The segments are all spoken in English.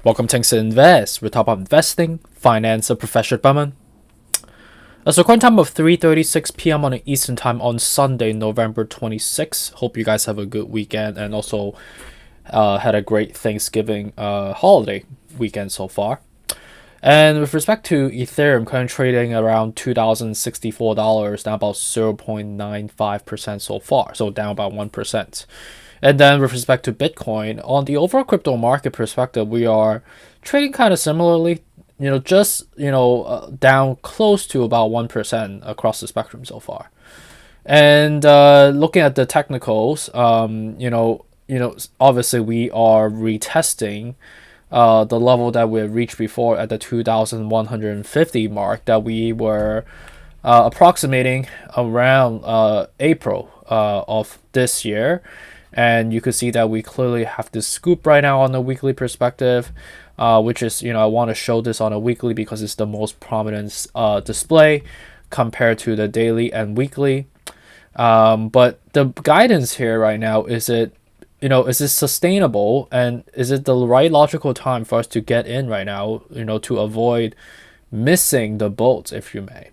Welcome to Invest. We talk about investing, finance, and professional development. It's a current time of 3:36 p.m. on the Eastern Time on Sunday, November 26th. Hope you guys have a good weekend and also had a great Thanksgiving holiday weekend so far. And with respect to Ethereum, currently trading around $2,064, down about 0.95% so far, so down about 1%. And then with respect to Bitcoin, on the overall crypto market perspective, we are trading kind of similarly, down close to about 1% across the spectrum so far. And looking at the technicals, obviously we are retesting the level that we had reached before at the 2,150 mark that we were approximating around April of this year. And you could see that we clearly have this scoop right now on the weekly perspective, which is, I want to show this on a weekly because it's the most prominent display compared to the daily and weekly. But the guidance here right now, is it sustainable, and is it the right logical time for us to get in right now, to avoid missing the boat, if you may,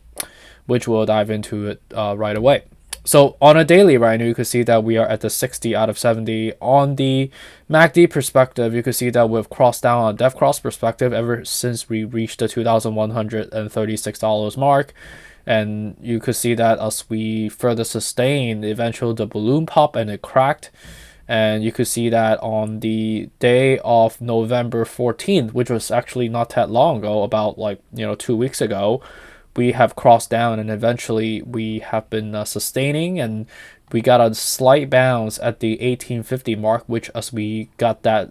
which we'll dive into it right away. So on a daily right now, you can see that we are at the 60 out of 70. On the MACD perspective, you can see that we've crossed down on a depth cross perspective ever since we reached the $2,136 mark. And you could see that as we further sustain, eventually the balloon pop and it cracked. And you could see that on the day of November 14th, which was actually not that long ago, about 2 weeks ago, we have crossed down, and eventually we have been sustaining, and we got a slight bounce at the 1850 mark, which as we got that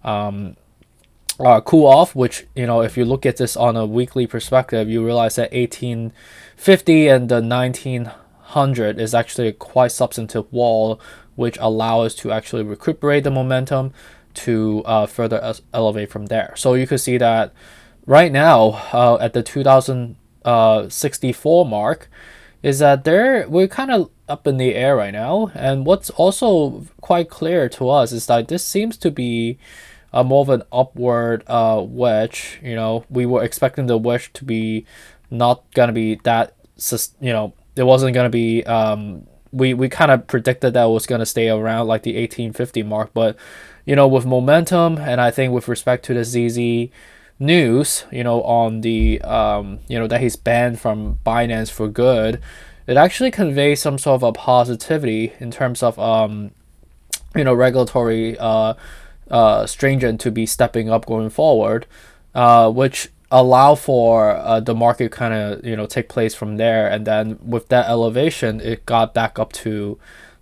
cool off, which if you look at this on a weekly perspective, you realize that 1850 and the 1900 is actually a quite substantive wall, which allow us to actually recuperate the momentum to further elevate from there. So you could see that right now at the 2064 mark is that we're kind of up in the air right now. And what's also quite clear to us is that this seems to be more of an upward wedge. We were expecting the wedge to be not gonna be that, it wasn't gonna be we kind of predicted that it was going to stay around like the 1850 mark, but with momentum, and I think with respect to the ZZ news, on the that he's banned from Binance for good, it actually conveys some sort of a positivity in terms of regulatory stringent to be stepping up going forward, which allow for the market kind of take place from there. And then with that elevation, it got back up to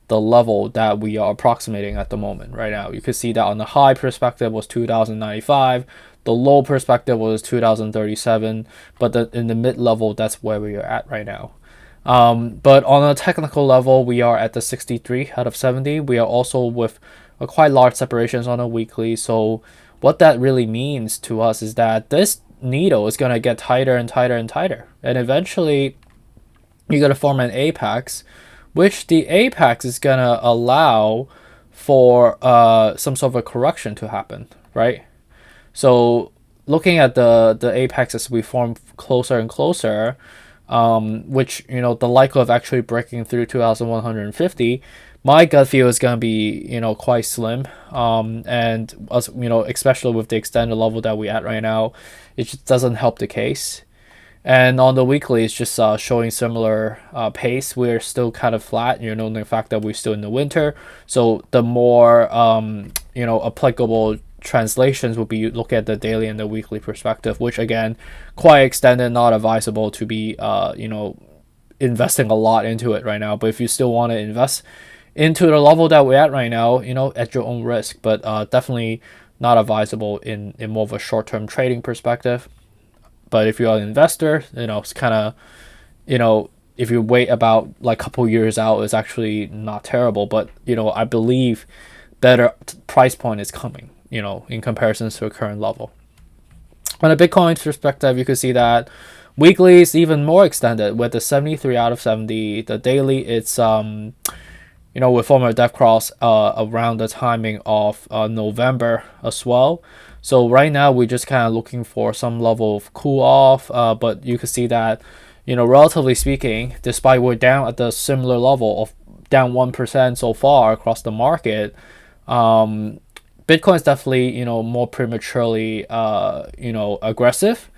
the level that we are approximating at the moment right now. You can see that on the high perspective was 2095, the low perspective was 2037, but in the mid level, that's where we are at right now. But on a technical level, we are at the 63 out of 70. We are also with a quite large separations on a weekly. So what that really means to us is that this needle is going to get tighter and tighter and tighter, and eventually you're going to form an apex, which the apex is going to allow for some sort of a correction to happen, right? So looking at the apex as we form closer and closer, which the likelihood of actually breaking through 2150, my gut feel is going to be quite slim, and especially with the extended level that we're at right now, it just doesn't help the case. And on the weekly, it's just showing similar pace. We're still kind of flat, the fact that we're still in the winter. So the more applicable translations would be look at the daily and the weekly perspective, which again, quite extended, not advisable to be investing a lot into it right now. But if you still want to invest into the level that we're at right now, at your own risk, but definitely not advisable in more of a short-term trading perspective. But if you're an investor, it's kind of, if you wait about like a couple years out, it's actually not terrible. But, I believe better price point is coming, in comparison to the current level. On a Bitcoin perspective, you can see that weekly is even more extended with the 73 out of 70. The daily, it's we formed a dev cross around the timing of November as well. So right now we're just kind of looking for some level of cool off, but you can see that, relatively speaking, despite we're down at the similar level of down 1% so far across the market, Bitcoin is definitely, more prematurely, aggressive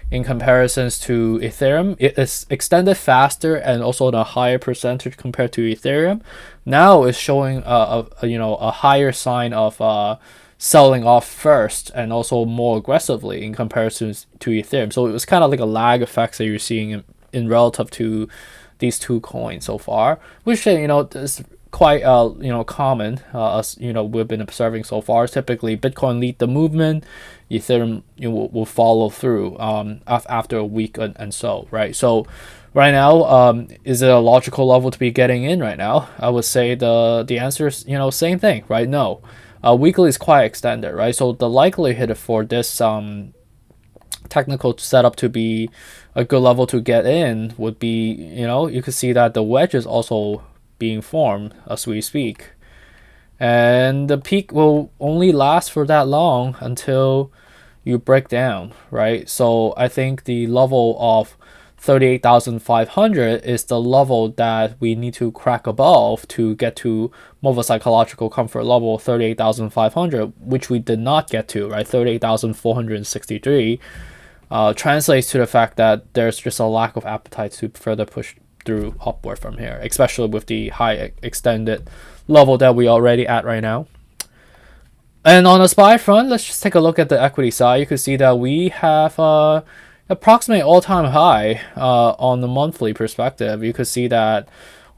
in comparisons to Ethereum. It is extended faster and also a higher percentage compared to Ethereum. Now it's showing a higher sign of selling off first and also more aggressively in comparison to Ethereum. So it was kind of like a lag effects that you're seeing in relative to these two coins so far, which is quite common, as we've been observing so far. Typically Bitcoin lead the movement, Ethereum will follow through after a week and so, right? So right now, is it a logical level to be getting in right now? I would say the answer is same thing, right? No. Weekly is quite extended, right? So the likelihood for this technical setup to be a good level to get in would be, you could see that the wedge is also being formed as we speak, and the peak will only last for that long until you break down, right? So I think the level of 38,500 is the level that we need to crack above to get to more of a psychological comfort level, 38,500, which we did not get to, right? 38,463 translates to the fact that there's just a lack of appetite to further push through upward from here, especially with the high extended level that we already at right now. And on the SPY front, let's just take a look at the equity side. You can see that we have approximately all-time high on the monthly perspective. You could see that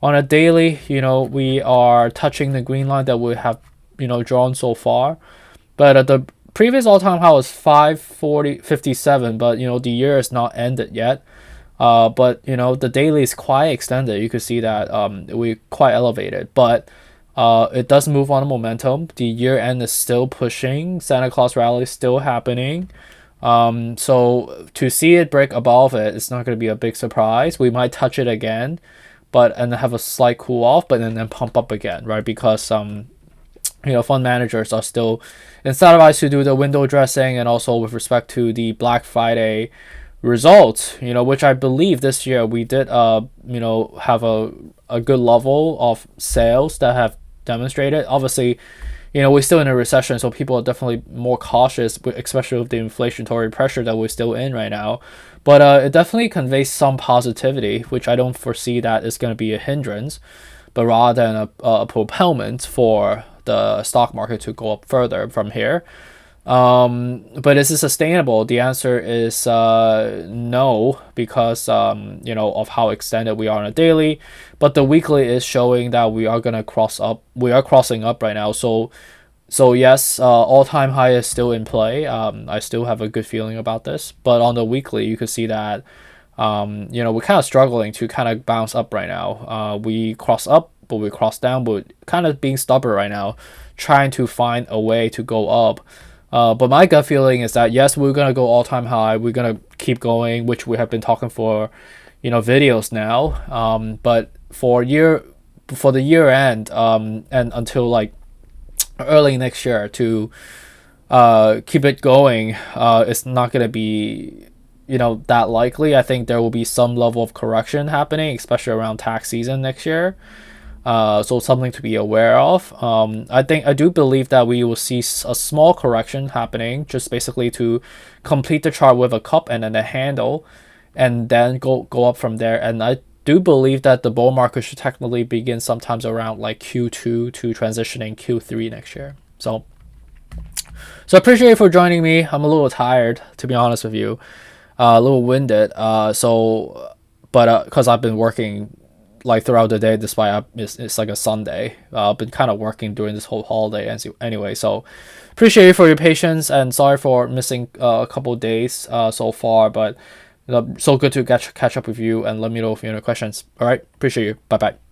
on a daily, we are touching the green line that we have drawn so far, but at the previous all-time high was 540.57, but the year is not ended yet. But the daily is quite extended. You could see that we're quite elevated, but it does move on a momentum. The year end is still pushing. Santa Claus rally is still happening. So to see it break above it, it's not going to be a big surprise. We might touch it again, and have a slight cool off, but then pump up again, right? Because fund managers are still incentivized to do the window dressing, and also with respect to the Black Friday results, which I believe this year we did have a good level of sales that have demonstrated. Obviously, we're still in a recession, so people are definitely more cautious, especially with the inflationary pressure that we're still in right now. But it definitely conveys some positivity, which I don't foresee that is going to be a hindrance, but rather than a propellant for the stock market to go up further from here. But is it sustainable? The answer is no, because of how extended we are on a daily. But the weekly is showing that we are gonna cross up. We are crossing up right now. So yes, all-time high is still in play. I still have a good feeling about this. But on the weekly, you could see that we're kind of struggling to kind of bounce up right now. We cross up, but we cross down, but kind of being stubborn right now, trying to find a way to go up. But my gut feeling is that yes, we're gonna go all-time high. We're gonna keep going, which we have been talking for, videos now. But for the year end, and until like early next year to keep it going, it's not gonna be that likely. I think there will be some level of correction happening, especially around tax season next year. So something to be aware of. I do believe that we will see a small correction happening, just basically to complete the chart with a cup and then a handle, and then go up from there. And I do believe that the bull market should technically begin sometimes around like Q2 to transitioning Q3 next year. So I appreciate you for joining me. I'm a little tired, to be honest with you, a little winded. But because I've been working like throughout the day, despite it's like a Sunday. I've been kind of working during this whole holiday anyway. So appreciate you for your patience, and sorry for missing a couple of days so far. But so good to catch up with you, and let me know if you have any questions. All right, appreciate you. Bye bye.